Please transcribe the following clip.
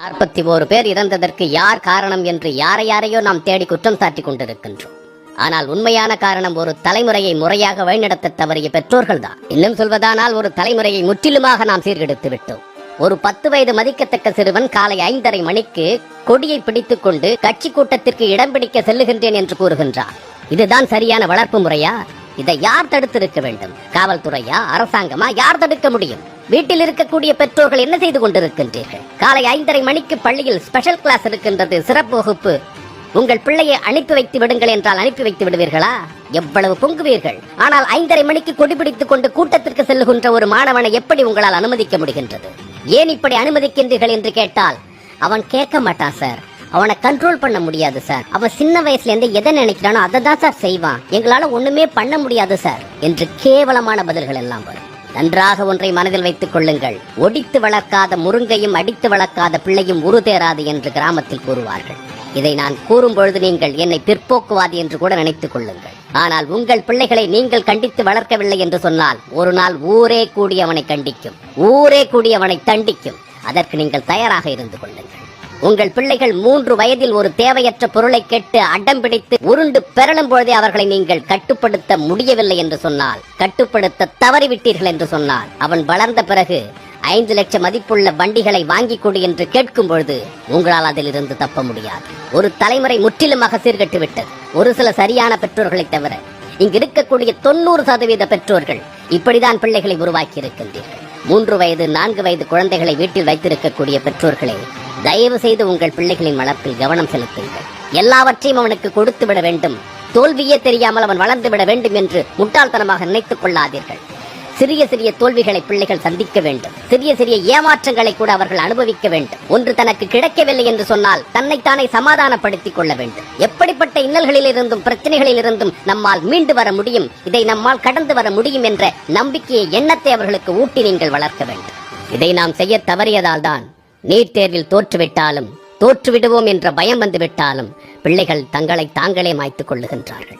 41 பேர் இறந்ததற்கு யார் காரணம் என்று யாரையோ நாம் தேடி குற்றம் சாட்டி கொண்டிருக்கின்றோம். ஆனால் உண்மையான காரணம் ஒரு தலைமுறையை முறையாக வழிநடத்த தவறிய பெற்றோர்கள் தான். இன்னும் சொல்வதானால் ஒரு தலைமுறையை முற்றிலுமாக நாம் சீர்கெடுத்து விட்டோம். ஒரு 10 வயது மதிக்கத்தக்க சிறுவன் காலை 5:30 மணிக்கு கொடியை பிடித்துக் கொண்டு கட்சி கூட்டத்திற்கு இடம் பிடிக்க செல்லுகின்றேன் என்று கூறுகின்றார். இதுதான் சரியான வளர்ப்பு முறையா? இதை யார் தடுத்திருக்க வேண்டும்? காவல்துறையா, அரசாங்கமா? யார் தடுக்க முடியும்? வீட்டில் இருக்கக்கூடிய பெற்றோர்கள் என்ன செய்து கொண்டிருக்கின்றீர்கள்? காலை 5:30 மணிக்கு பள்ளியில் ஸ்பெஷல் கிளாஸ் இருக்கின்றது, சிறப்பு வகுப்பு. உங்கள் பிள்ளையை அனுப்பி வைத்து விடுங்கள் என்றால் அனுப்பி வைத்து விடுவீர்களா? எவ்வளவு பொங்குவீர்கள்! ஆனால் 5:30 மணிக்கு கொடிபிடித்துக் கொண்டு கூட்டத்திற்கு செல்லுகின்ற ஒரு மாணவனை எப்படி உங்களால் அனுமதிக்க முடிகின்றது? ஏன் இப்படி அனுமதிக்கின்றீர்கள் என்று கேட்டால் அவன் கேட்க மாட்டான் சார், அவனை கண்ட்ரோல் பண்ண முடியாது சார், அவன் சின்ன வயசுல இருந்து எதை நினைக்கிறானோ அதை தான் சார் செய்வான், எங்களால ஒண்ணுமே பண்ண முடியாது சார் என்று கேவலமான பதில்கள் எல்லாம் வரும். நன்றாக ஒன்றை மனதில் வைத்துக் கொள்ளுங்கள், ஒடித்து வளர்க்காத முருங்கையும் அடித்து வளர்க்காத பிள்ளையும் உருதேராது என்று கிராமத்தில் கூறுவார்கள். இதை நான் கூறும் பொழுது நீங்கள் என்னை பிற்போக்குவாதி என்று கூட நினைத்துக் கொள்ளுங்கள். ஆனால் உங்கள் பிள்ளைகளை நீங்கள் கண்டித்து வளர்க்கவில்லை என்று சொன்னால் ஒரு நாள் ஊரே கூடி அவனை கண்டிக்கும், ஊரே கூடி அவனை தண்டிக்கும். அதற்கு நீங்கள் தயாராக இருந்து கொள்ளுங்கள். உங்கள் பிள்ளைகள் 3 வயதில் ஒரு தேவையற்ற பொருளை கேட்டு அடம் பிடித்து உருண்டு பெறலும் பொழுதே அவர்களை நீங்கள் கட்டுப்படுத்த முடியவில்லை என்று சொன்னால், கட்டுப்படுத்த தவறிவிட்டீர்கள் என்று சொன்னால், அவன் வளர்ந்த பிறகு 5 லட்சம் மதிப்புள்ள வண்டிகளை வாங்கிக் கொடு என்று கேட்கும் பொழுது உங்களால் அதில் இருந்து தப்ப முடியாது. ஒரு தலைமுறை முற்றிலுமாக சீர்கட்டு விட்டது. ஒரு சில சரியான பெற்றோர்களை தவிர இங்கு இருக்கக்கூடிய 90% பெற்றோர்கள் இப்படிதான் பிள்ளைகளை உருவாக்கி இருக்கின்றீர்கள். 3 வயது 4 வயது குழந்தைகளை வீட்டில் வைத்திருக்கக்கூடிய பெற்றோர்களே, தயவு செய்து உங்கள் பிள்ளைகளின் வளர்ப்பில் கவனம் செலுத்துங்கள். எல்லாவற்றையும் அவனுக்கு கொடுத்து விட வேண்டும், தோல்வியே தெரியாமல் அவன் வளர்ந்து விட வேண்டும் என்று முட்டாள்தனமாக நினைத்துக் கொள்ளாதீர்கள். சிறிய சிறிய தோல்விகளை பிள்ளைகள் சந்திக்க வேண்டும், சிறிய சிறிய ஏமாற்றங்களை கூட அவர்கள் அனுபவிக்க வேண்டும். ஒன்று தனக்கு கிடைக்கவில்லை என்று சொன்னால் தன்னைத்தானே சமாதானப்படுத்திக் கொள்ள வேண்டும். எப்படிப்பட்ட இன்னல்களில் இருந்தும் பிரச்சனைகளில் இருந்தும் நம்மால் மீண்டு வர முடியும், இதை நம்மால் கடந்து வர முடியும் என்ற நம்பிக்கையை, எண்ணத்தை அவர்களுக்கு ஊட்டி நீங்கள் வளர்க்க வேண்டும். இதை நாம் செய்ய தவறியதால் தான் நீட் தேர்வில் தோற்றுவிட்டாலும், தோற்றுவிடுவோம் என்ற பயம் வந்துவிட்டாலும் பிள்ளைகள் தங்களை தாங்களே மாய்த்துக் கொள்ளுகின்றார்கள்.